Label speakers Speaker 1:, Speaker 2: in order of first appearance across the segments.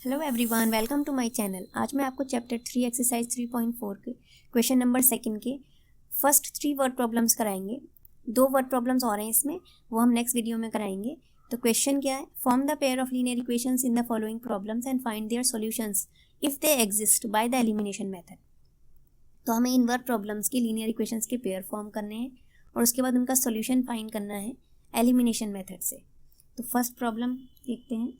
Speaker 1: Hello everyone, welcome to my channel. आज मैं आपको चैप्टर 3 एक्सरसाइज 3.4 के क्वेश्चन नंबर 2 के फर्स्ट 3 वर्ड प्रॉब्लम्स कराएंगे। 2 वर्ड प्रॉब्लम्स और हैं इसमें, वो हम नेक्स्ट वीडियो में कराएंगे। तो क्वेश्चन क्या है? Form the pair of linear equations in the following problems and find their solutions if they exist by the elimination method. तो हमें इन वर्ड प्रॉब्लम्स के लीनियर इक्वेशंस के पेयर फॉर्म करने हैं और उसके बाद उनका सोल्यूशन फाइंड करना है एलिमिनेशन मेथड से। तो फर्स्ट प्रॉब्लम देखते हैं।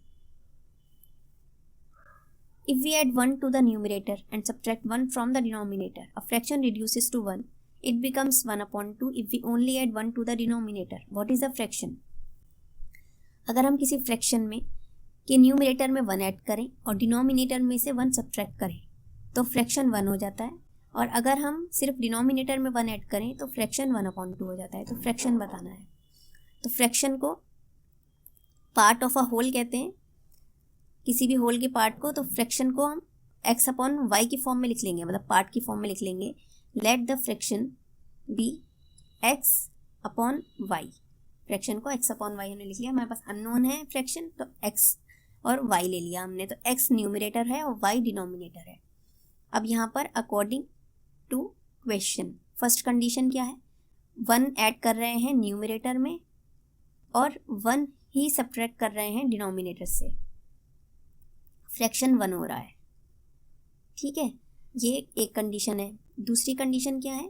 Speaker 1: If we add 1 to the numerator and subtract 1 from the denominator, a fraction reduces to 1. It becomes 1 upon 2 if we only add 1 to the denominator. What is the fraction? अगर हम किसी fraction में के numerator में 1 add करें और denominator में से 1 सब्ट्रैक्ट करें तो फ्रैक्शन 1 हो जाता है, और अगर हम सिर्फ डिनोमिनेटर में 1 ऐड करें तो फ्रैक्शन 1 अपॉन 2 हो जाता है। तो फ्रैक्शन बताना है। तो फ्रैक्शन को पार्ट ऑफ अ होल कहते हैं, किसी भी होल के पार्ट को। तो फ्रैक्शन को हम x अपॉन वाई की फॉर्म में लिख लेंगे, मतलब पार्ट की फॉर्म में लिख लेंगे। Let the fraction be x upon y. Fraction को x अपॉन वाई हमने लिख लिया। हमारे पास अननोन है फ्रैक्शन, तो x और y ले लिया हमने। तो x न्यूमरेटर है और y डिनोमिनेटर है। अब यहाँ पर according to question first condition क्या है? 1 ऐड कर रहे हैं न्यूमरेटर में और 1 ही सब्ट्रैक्ट कर रहे हैं डिनोमिनेटर से। फ्रैक्शन 1 हो रहा है, ठीक है। ये एक कंडीशन है। दूसरी कंडीशन क्या है?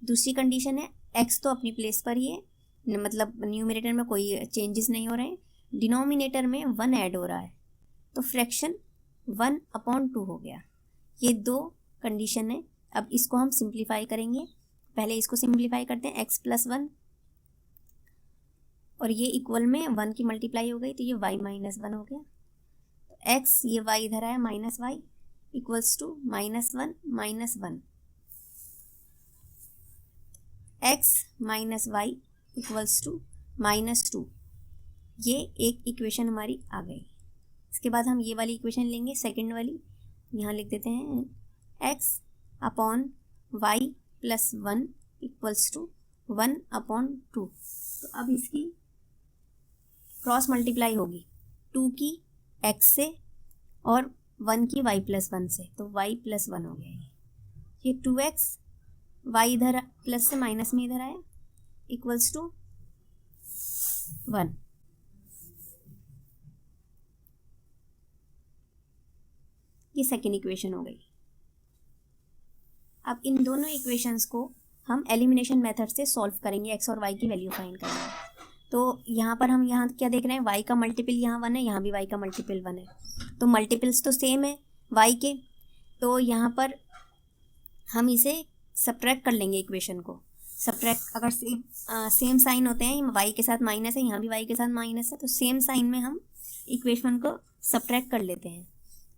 Speaker 1: दूसरी कंडीशन है x तो अपनी प्लेस पर ही है, मतलब न्यूमरेटर में कोई चेंजेस नहीं हो रहे हैं, डिनोमिनेटर में 1 ऐड हो रहा है, तो फ्रैक्शन 1 अपॉन 2 हो गया। ये 2 कंडीशन है। अब इसको हम सिंप्लीफाई करेंगे। पहले इसको सिंप्लीफाई करते हैं। x प्लस 1 और ये इक्वल में 1 की मल्टीप्लाई हो गई, तो ये y माइनस 1 हो गया। x ये y इधर आया, minus y equals to minus 1 minus 1। x minus y equals to minus 2। ये एक इक्वेशन हमारी आ गई। इसके बाद हम ये वाली इक्वेशन लेंगे, सेकंड वाली। यहाँ लिख देते हैं x upon y plus 1 equals to 1 upon 2। तो अब इसकी क्रॉस मल्टीप्लाई होगी 2 की x से और 1 की y प्लस 1 से, तो y प्लस 1 हो गया। ये 2x y इधर प्लस से माइनस में इधर आया इक्वल्स टू 1। ये सेकेंड इक्वेशन हो गई। अब इन दोनों इक्वेशंस को हम एलिमिनेशन मेथड से सॉल्व करेंगे, x और y की वैल्यू फाइंड करेंगे। तो यहाँ पर हम यहाँ क्या देख रहे हैं? y का मल्टीपल यहाँ 1 है, यहाँ भी y का मल्टीपल 1 है, तो मल्टीपल्स तो सेम है y के। तो यहाँ पर हम इसे सब्ट्रैक्ट कर लेंगे इक्वेशन को। सब्ट्रैक्ट अगर सेम साइन होते हैं, y के साथ माइनस है, यहाँ भी y के साथ माइनस है, तो सेम साइन में हम इक्वेशन को सब्ट्रैक्ट कर लेते हैं।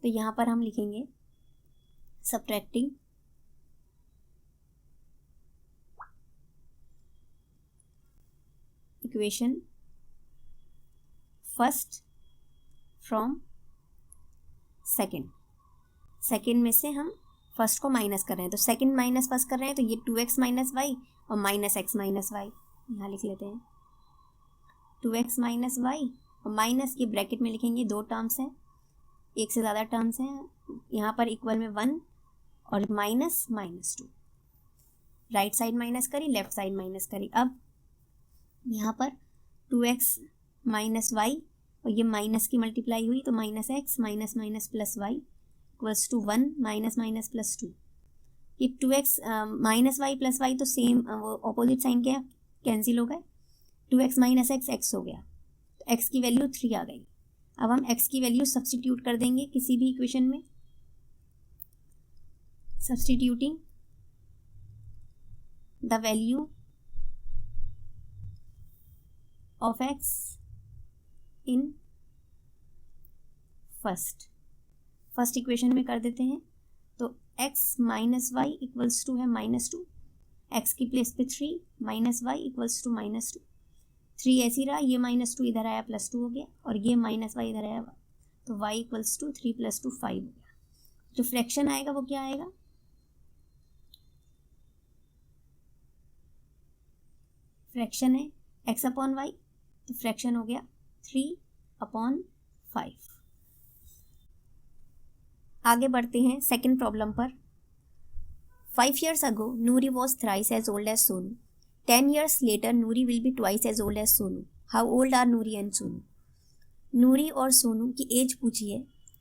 Speaker 1: तो यहाँ पर हम लिखेंगे subtracting equation first from second. Second में से हम फर्स्ट को माइनस कर रहे हैं, तो सेकेंड माइनस फर्स्ट कर रहे हैं, तो ये 2x माइनस वाई और माइनस x माइनस वाई यहाँ लिख लेते हैं। 2x माइनस वाई और माइनस के ब्रैकेट में लिखेंगे 2 टर्म्स हैं, एक से ज़्यादा टर्म्स हैं। यहाँ पर इक्वल में 1 और minus minus 2। Right side minus करी, लेफ्ट साइड माइनस करी। अब यहाँ पर 2x माइनस वाई और ये माइनस की मल्टीप्लाई हुई, तो minus x minus minus plus y equals to 1 minus minus plus 2। ये 2x minus y plus y तो सेम ऑपोजिट साइन के कैंसिल हो गए। 2x माइनस x x हो गया, तो x की वैल्यू 3 आ गई। अब हम x की वैल्यू सब्स्टिट्यूट कर देंगे किसी भी इक्वेशन में। Substituting the value of x in first equation में कर देते हैं। तो x minus y equals to है माइनस 2, x की प्लेस पे 3 minus y equals to minus 2। 3 ऐसी रहा, ये माइनस 2 इधर आया प्लस 2 हो गया, और ये माइनस वाई इधर आया, तो y इक्वल्स टू 3 प्लस 2 5 हो गया। जो फ्रैक्शन आएगा वो क्या आएगा? फ्रैक्शन है x अपॉन वाई, तो फ्रैक्शन हो गया 3 अपॉन 5। आगे बढ़ते हैं सेकंड प्रॉब्लम पर। 5 years ago, Noori was thrice as old as Sonu. 10 years later, Noori will be twice as old as Sonu. How old are Noori and Sonu? नूरी और सोनू की as पूछी है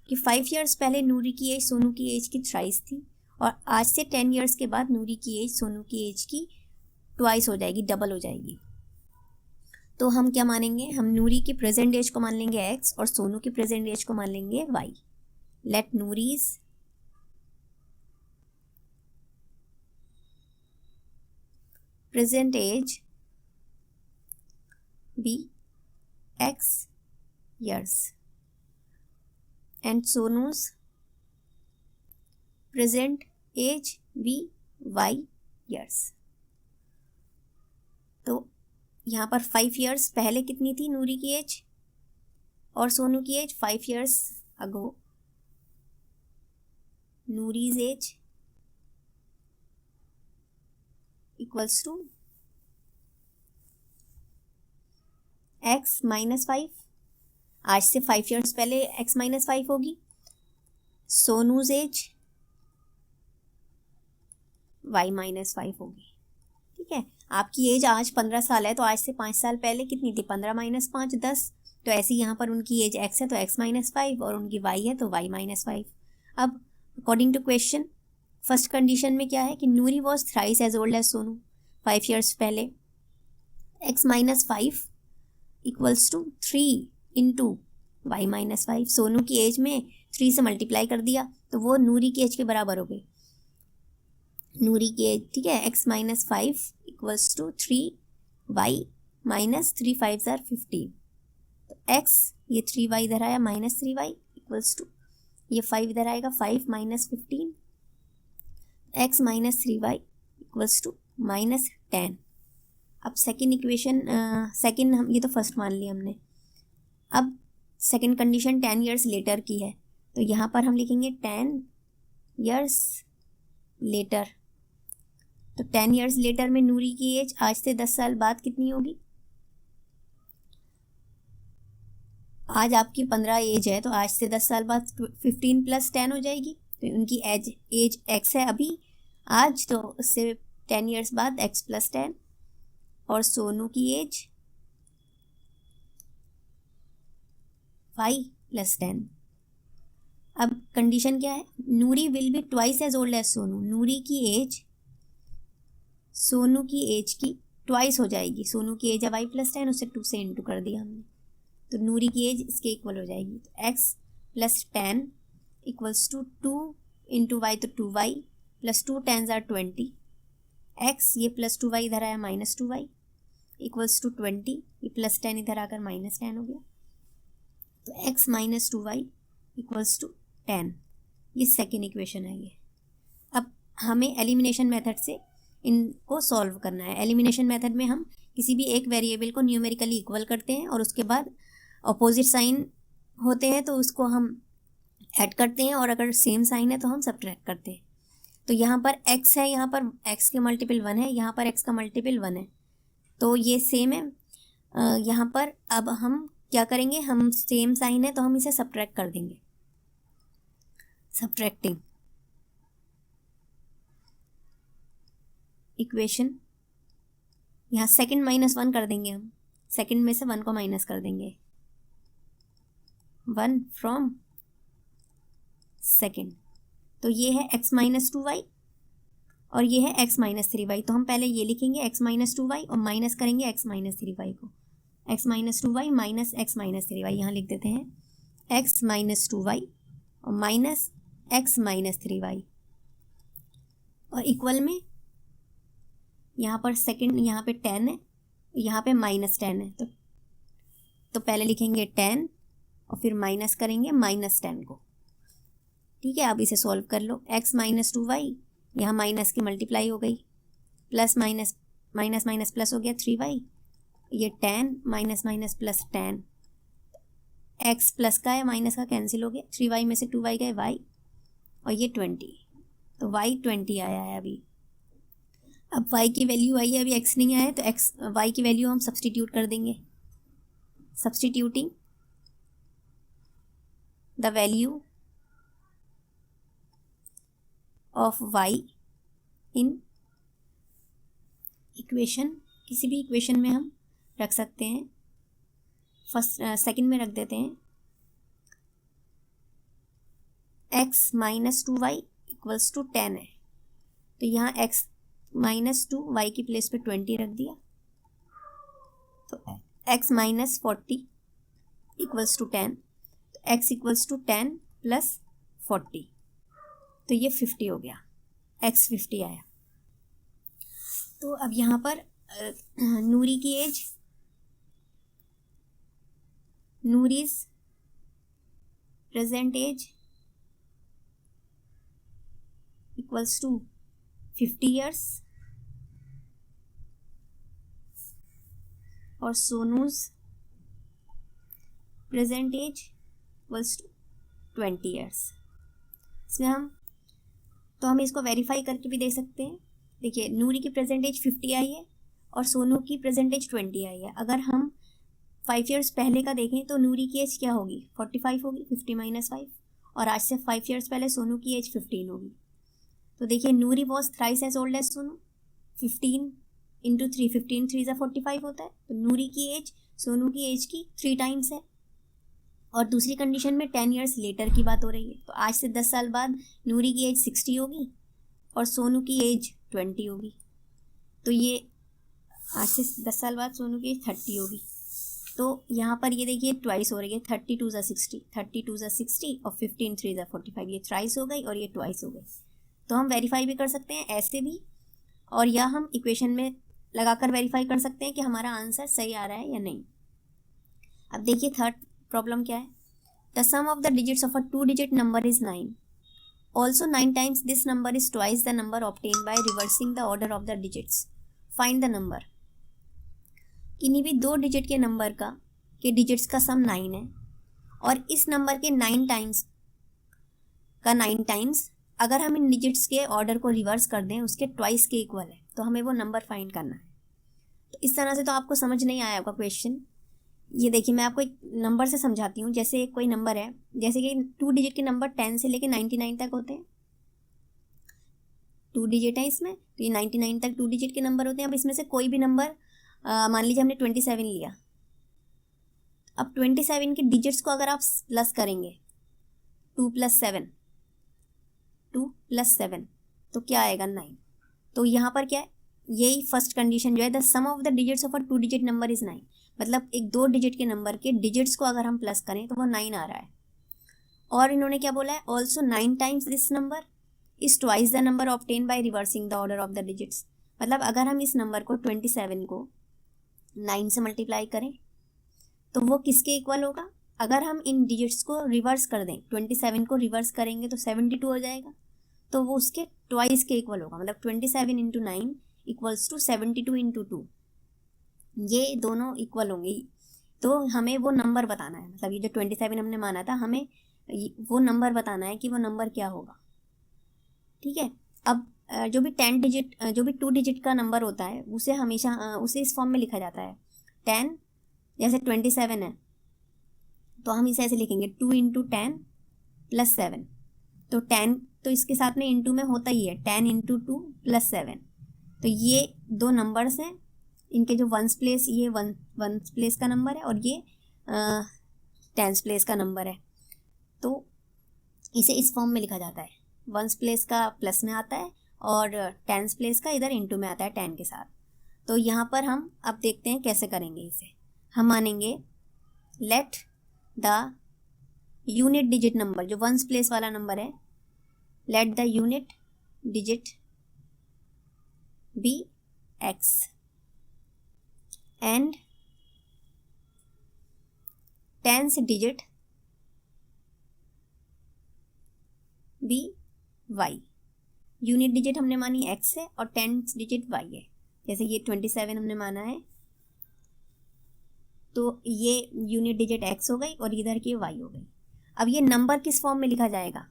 Speaker 1: कि 5 years पहले नूरी की एज सोनू की एज की थ्राइस थी, और आज से 10 years के बाद नूरी की एज सोनू की एज की ट्वाइस हो जाएगी, डबल हो जाएगी। तो हम क्या मानेंगे, हम नूरी की प्रेजेंट एज को मान लेंगे x और सोनू की प्रेजेंट एज को मान लेंगे y। Let Noori's present age be x years and Sonu's present age be y years। तो यहाँ पर 5 years पहले कितनी थी नूरी की एज और सोनू की age? 5 years ago Noori's age equals to x minus 5। आज से 5 years पहले x माइनस 5 होगी। सोनूज एज y माइनस 5 होगी। ठीक है, आपकी एज आज 15 साल है तो आज से 5 साल पहले कितनी थी? 15 माइनस 5 10। तो ऐसे यहाँ पर उनकी एज x है तो x माइनस 5 और उनकी y है तो y माइनस 5। अब according to question first condition में क्या है कि Noori was thrice age old age Sonu 5 years पहले। x minus 5 equals to 3 into y minus 5। Sonu की एज में 3 से मल्टीप्लाई कर दिया तो वो नूरी की एज के बराबर हो गई, नूरी की एज। ठीक है, x minus 5 equals to 3y minus 3 5 जार 15। तो x ये 3y इधर आया माइनस 3y इक्वल्स टू ये 5 इधर आएगा 5 minus 15, x minus 3y equals to minus 10। अब सेकेंड इक्वेशन सेकेंड हम ये तो फर्स्ट मान लिया हमने। अब सेकेंड कंडीशन 10 years लेटर की है तो यहाँ पर हम लिखेंगे 10 years लेटर। तो 10 years लेटर में नूरी की एज आज से 10 साल बाद कितनी होगी? आज आपकी 15 एज है तो आज से 10 साल बाद 15 + 10 हो जाएगी। तो उनकी एज x है अभी आज, तो उससे 10 years बाद x + 10। और सोनू की एज y + 10। अब कंडीशन क्या है? Noori will be twice age old age Sonu. Noori की एज सोनू की एज की ट्वाइस हो जाएगी। सोनू की एज है y + 10, उसे 2 से इंटू कर दिया हमने तो नूरी की एज इसके इक्वल हो जाएगी। तो x + 10 equals to 2 into y तो 2y + 2 10 जार 20। x ये + 2y इधर आया माइनस 2y इक्वल्स टू 20। ये + 10 इधर आकर -10 हो गया। तो x minus 2y equals to 10। ये सेकेंड इक्वेशन है ये। अब हमें एलिमिनेशन मेथड से इनको सॉल्व करना है। एलिमिनेशन मेथड में हम किसी भी एक वेरिएबल को न्यूमेरिकली इक्वल करते हैं और उसके बाद अपोजिट साइन होते हैं तो उसको हम ऐड करते हैं, और अगर सेम साइन है तो हम सब्ट्रैक्ट करते हैं। तो यहाँ पर x है, यहाँ पर x के मल्टीपल 1 है, यहाँ पर x का मल्टीपल 1 है, तो ये सेम है। यहाँ पर अब हम क्या करेंगे, हम सेम साइन है तो हम इसे सब्ट्रैक्ट कर देंगे। सब्ट्रैक्टिंग इक्वेशन, यहाँ सेकंड -1 कर देंगे हम। सेकंड में से 1 को माइनस कर देंगे, 1 फ्रॉम सेकंड। तो ये है x माइनस 2y और ये है x माइनस 3y। तो हम पहले ये लिखेंगे x माइनस 2y और माइनस करेंगे x माइनस 3y को। x minus 2y minus x minus 3y यहाँ लिख देते हैं। x माइनस 2y और माइनस x माइनस 3y और इक्वल में यहाँ पर सेकंड, यहाँ पे 10 है, यहाँ पे -10 है। तो पहले लिखेंगे 10 और फिर माइनस करेंगे -10 को। ठीक है, अब इसे सॉल्व कर लो। x माइनस 2y यहाँ माइनस की मल्टीप्लाई हो गई, plus minus minus minus plus हो गया 3y। ये 10 minus minus plus 10, x plus का है माइनस का कैंसिल हो गया, 3y में से 2y गए y और ये 20। तो y 20 आया है अभी। अब y की वैल्यू आई है, अभी x नहीं आया है तो y की वैल्यू हम सब्सटीट्यूट कर देंगे। Substituting the value of y in equation, किसी भी इक्वेशन में हम रख सकते हैं। फर्स्ट सेकंड में रख देते हैं x minus 2y equals to 10 है, तो यहाँ x माइनस 2y की प्लेस पे 20 रख दिया, तो x माइनस 40 इक्वल्स टू 10, तो x इक्वल्स टू 10 प्लस 40, तो ये 50 हो गया, x 50 आया। तो अब यहाँ पर नूरी की age, Noori's present age equals to 50 years और Sonu's present age equals to 20 years। इसमें हम इसको वेरीफाई करके भी दे सकते हैं। देखिए नूरी की प्रेजेंट एज 50 आई है और सोनू की प्रेजेंट एज 20 आई है। अगर हम 5 years पहले का देखें तो नूरी की एज क्या होगी, 45 होगी, 50 माइनस 5, और आज से 5 years पहले सोनू की एज 15 होगी। तो देखिए Noori was thrice age old age Sonu, 15 into 3, 15 3 ज़ा 45 होता है, तो नूरी की एज सोनू की एज की 3 times है। और दूसरी कंडीशन में 10 years लेटर की बात हो रही है, तो आज से 10 साल बाद नूरी की एज 60 होगी और सोनू की एज 20 होगी, तो ये आज से 10 साल बाद सोनू की एज 30 होगी। तो यहाँ पर ये देखिए ट्वाइस हो रही है, 32 ज़ा 60, 32 ज़ा 60 और 15 3 ज़ा 45, ये थ्राइस हो गई और ये ट्वाइस हो गई। तो हम वेरीफाई भी कर सकते हैं ऐसे भी, और या हम इक्वेशन में लगाकर वेरीफाई कर सकते हैं कि हमारा आंसर सही आ रहा है या नहीं। अब देखिए थर्ड प्रॉब्लम क्या है, the sum of the digits of a 2-digit number is 9, also 9 times this number is twice the number obtain by reversing the order of the digits, find the number. किन्हीं भी 2 digit के number के digits का सम 9 है और इस number के 9 times अगर हम इन डिजिट्स के ऑर्डर को रिवर्स कर दें उसके ट्वाइस के इक्वल है, तो हमें वो नंबर फाइंड करना है। तो इस तरह से तो आपको समझ नहीं आया होगा क्वेश्चन। ये देखिए मैं आपको एक नंबर से समझाती हूँ। जैसे कोई नंबर है, जैसे कि 2 digit के नंबर 10 से लेके 99 तक होते हैं, 2 digit है इसमें, तो ये 99 तक 2 digit के नंबर होते हैं। अब इसमें से कोई भी नंबर मान लीजिए हमने 27 लिया, अब 27 के डिजिट्स को अगर आप प्लस करेंगे 2 + 7, 2 + 7 तो क्या आएगा 9। तो यहाँ पर क्या है, यही फर्स्ट कंडीशन जो है, the sum of the digits of a 2 digit number is 9, मतलब एक 2 digit के नंबर के डिजिट्स को अगर हम प्लस करें तो वो 9 आ रहा है। और इन्होंने क्या बोला है, also 9 times this number is twice the number obtain by reversing the order of the digits, मतलब अगर हम इस नंबर को 27 को 9 से मल्टीप्लाई करें तो वो किसके इक्वल होगा। अगर हम इन डिजिट्स को रिवर्स कर दें, 27 को रिवर्स करेंगे तो 72 हो जाएगा, तो वो उसके ट्वाइस के इक्वल होगा, मतलब 27 × 9 इक्वल्स टू 72 × 2, ये दोनों इक्वल होंगे। तो हमें वो नंबर बताना है, मतलब ये जो 27 हमने माना था, हमें वो नंबर बताना है कि वो नंबर क्या होगा। ठीक है, अब जो भी 2 digit का नंबर होता है उसे हमेशा उसे इस फॉर्म में लिखा जाता है 10, जैसे 27 है तो हम इसे ऐसे लिखेंगे 2 × 10 + 7, तो 10 तो इसके साथ में इंटू में होता ही है, 10 × 2 + 7, तो ये 2 नंबर्स हैं, इनके जो वंस प्लेस, ये वंस प्लेस का नंबर है और ये टेंस प्लेस का नंबर है, तो इसे इस फॉर्म में लिखा जाता है। वंस प्लेस का प्लस में आता है और टेंस प्लेस का इधर इंटू में आता है 10 के साथ। तो यहाँ पर हम अब देखते हैं कैसे करेंगे इसे। हम मानेंगे let the unit digit number, जो वंस प्लेस वाला नंबर है, let the unit digit be x and tens digit be y। Unit digit हमने मानी x है और टेंस डिजिट y है। जैसे ये 27 हमने माना है तो ये यूनिट डिजिट x हो गई और इधर की y हो गई। अब ये नंबर किस फॉर्म में लिखा जाएगा,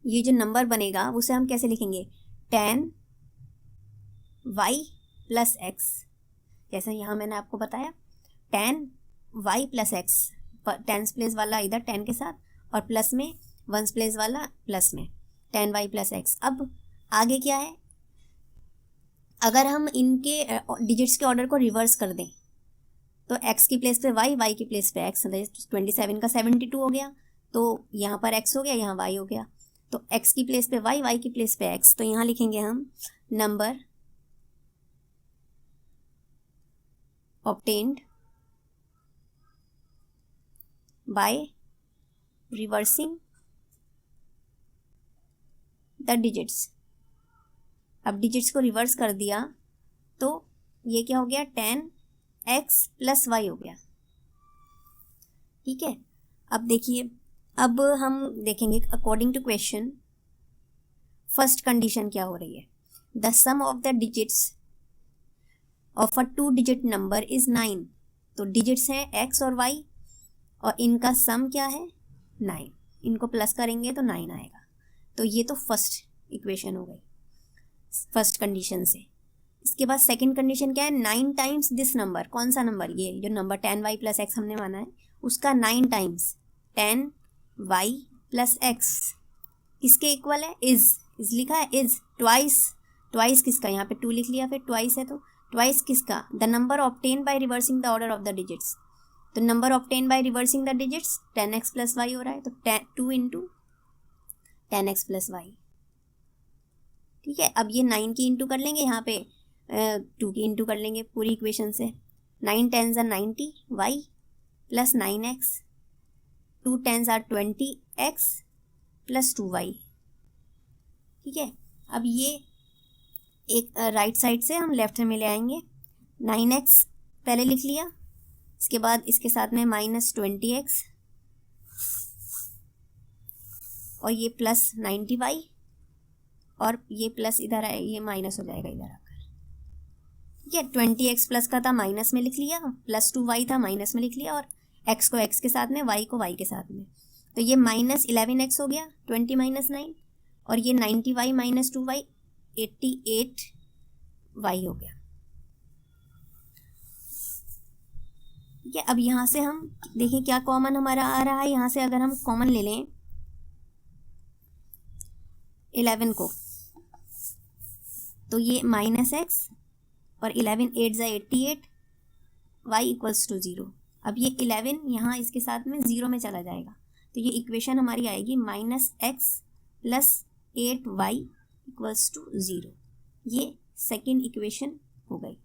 Speaker 1: ये जो नंबर बनेगा उसे हम कैसे लिखेंगे, 10 y + x, जैसे यहाँ मैंने आपको बताया 10 y + x, टेंस प्लेस वाला इधर 10 के साथ और प्लस में वंस प्लेस वाला प्लस में 10y प्लस एक्स। अब आगे क्या है, अगर हम इनके डिजिट्स के ऑर्डर को रिवर्स कर दें तो x की प्लेस पे y की प्लेस पे x, 27 का 72 हो गया, तो यहाँ पर x हो गया, यहाँ y हो गया, तो x की प्लेस पे y की प्लेस पे x, तो यहाँ लिखेंगे हम number obtained by reversing the digits। अब डिजिट्स को रिवर्स कर दिया तो ये क्या हो गया, 10x प्लस y हो गया। ठीक है, अब देखिए, अब हम देखेंगे according to question first condition क्या हो रही है। The sum of the digits of a 2 digit number is 9। तो डिजिट्स हैं x और y और इनका सम क्या है 9, इनको प्लस करेंगे तो 9 आएगा। तो ये तो फर्स्ट इक्वेशन हो गई फर्स्ट कंडीशन से। इसके बाद सेकंड कंडीशन क्या है, 9 टाइम्स दिस नंबर। कौन सा नंबर, ये जो नंबर 10y प्लस एक्स हमने माना है उसका 9 टाइम्स 10y प्लस एक्स किसके इक्वल है, इज लिखा है, इज ट्वाइस किसका, यहाँ पे 2 लिख लिया, फिर ट्वाइस है तो ट्वाइस किसका, the number obtain by reversing the order of the digits. तो number obtain by reversing the digits 10x plus y हो रहा है, तो 2 इंटू 10x प्लस वाई। ठीक है, अब ये 9 की इंटू कर लेंगे, यहाँ पे 2 की इंटू कर लेंगे पूरी इक्वेशन से। 9 10s are 90 y plus 9x, 2 10s are 20x plus 2y। ठीक है, अब ये एक राइट साइड से हम लेफ्ट में ले आएंगे। 9x पहले लिख लिया, इसके बाद इसके साथ में माइनस 20x और ये प्लस 90y और ये प्लस इधर आए, ये माइनस हो जाएगा इधर आकर। ठीक है, 20x प्लस का था माइनस में लिख लिया, प्लस 2y था माइनस में लिख लिया, और x को x के साथ में, y को y के साथ में। तो ये माइनस 11x हो गया, 20 माइनस 9, और ये 90y माइनस 2y 88y हो गया। ठीक है, अब यहाँ से हम देखें क्या कॉमन हमारा आ रहा है। यहाँ से अगर हम कॉमन ले लें 11 को, तो ये माइनस एक्स और 11 8 ज़ा 88 y इक्वल्स टू 0। अब ये 11 यहाँ इसके साथ में 0 में चला जाएगा, तो ये इक्वेशन हमारी आएगी minus x plus 8y equals to 0। ये सेकेंड इक्वेशन हो गई।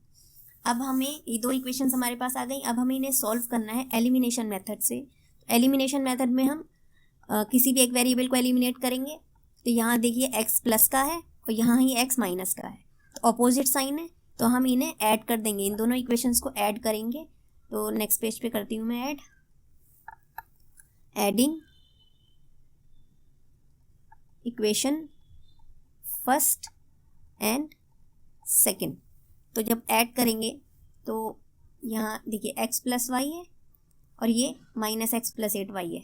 Speaker 1: अब हमें ये 2 इक्वेशंस हमारे पास आ गई। अब हमें इन्हें सॉल्व करना है एलिमिनेशन मेथड से। एलिमिनेशन मेथड में हम किसी भी एक वेरिएबल को एलिमिनेट करेंगे। तो यहाँ देखिए x प्लस का है और यहाँ ही x माइनस का है, तो अपोजिट साइन है, तो हम इन्हें ऐड कर देंगे, इन दोनों इक्वेशंस को ऐड करेंगे। तो नेक्स्ट पेज पे करती हूँ मैं adding equation first and second. तो जब ऐड करेंगे तो यहाँ देखिए x प्लस वाई है और ये माइनस एक्स प्लस 8y है,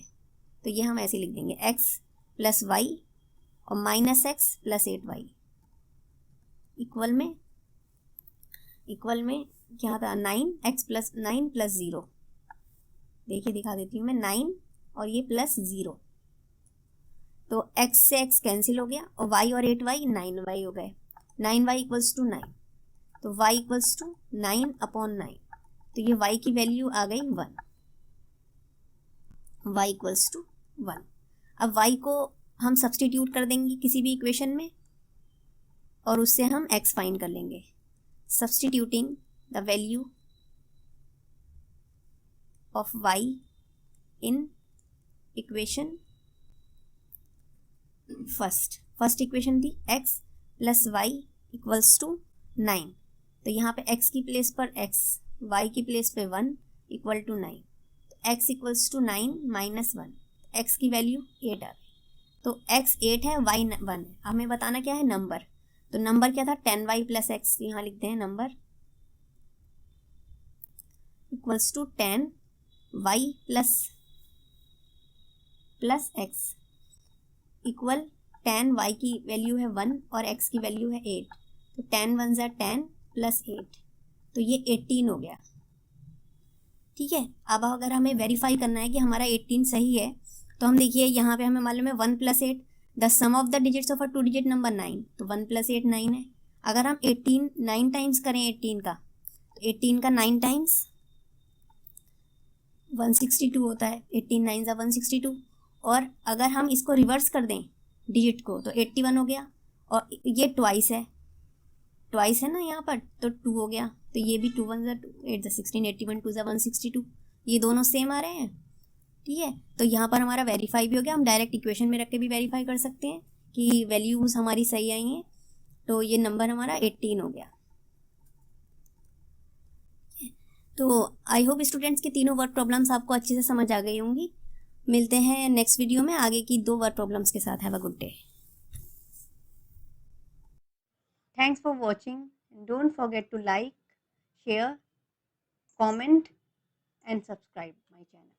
Speaker 1: तो ये हम ऐसे लिख देंगे x प्लस वाई और minus x plus 8y equal में क्या था 9x प्लस 9 प्लस 0। देखिए दिखा देती हूँ मैं, 9 और ये प्लस 0, तो x से x कैंसिल हो गया और y और 8y 9y हो गए। 9y इक्वल्स टू 9, तो y इक्वल्स टू 9 अपॉन 9, तो ये y की वैल्यू आ गई 1, y इक्वल्स टू 1। अब y को हम सब्सटीट्यूट कर देंगे किसी भी इक्वेशन में और उससे हम x फाइंड कर लेंगे। Substituting the value of y in equation first equation थी x plus y equals to 9, तो यहाँ पे x की प्लेस पर x, y की प्लेस पे 1 इक्वल टू 9, तो x equals to 9 minus 1, x की वैल्यू 8 आ गई। तो x 8 है, y 1 है, हमें बताना क्या है नंबर। तो नंबर क्या था 10y प्लस एक्स, यहाँ लिखते हैं number equals to 10y plus x equal 10y की वैल्यू है 1 और x की वैल्यू है 8, तो 10 1 ज़ा 10 प्लस 8, तो ये 18 हो गया। ठीक है, अब अगर हमें वेरीफाई करना है कि हमारा 18 सही है, तो हम देखिए यहाँ पे हमें मालूम है 1 plus 8, the sum of the digits of a 2 digit number 9, तो 1 + 8 9 है। अगर हम 18 9 टाइम्स करें 18 का, तो 18 का 9 टाइम्स 162 होता है, 18 9 ज़ा 162। और अगर हम इसको रिवर्स कर दें डिजिट को, तो 81 हो गया, और ये ट्वाइस है ना यहाँ पर, तो 2 हो गया, तो ये भी 2 1 ज़ा 2, 8 ज़ा 16, 81 2 ज़ा 162, ये दोनों सेम आ रहे हैं। ठीक है, तो यहाँ पर हमारा वेरीफाई भी हो गया। हम डायरेक्ट इक्वेशन में रख के भी वेरीफाई कर सकते हैं कि वैल्यूज़ हमारी सही आई हैं। तो ये नंबर हमारा 18 हो गया। तो आई होप स्टूडेंट्स के तीनों वर्ड प्रॉब्लम्स आपको अच्छे से समझ आ गई होंगी। मिलते हैं नेक्स्ट वीडियो में आगे की 2 वर्ड प्रॉब्लम्स के साथ। Have a good day. Thanks for watching. Don't forget to like, share, comment and subscribe my channel.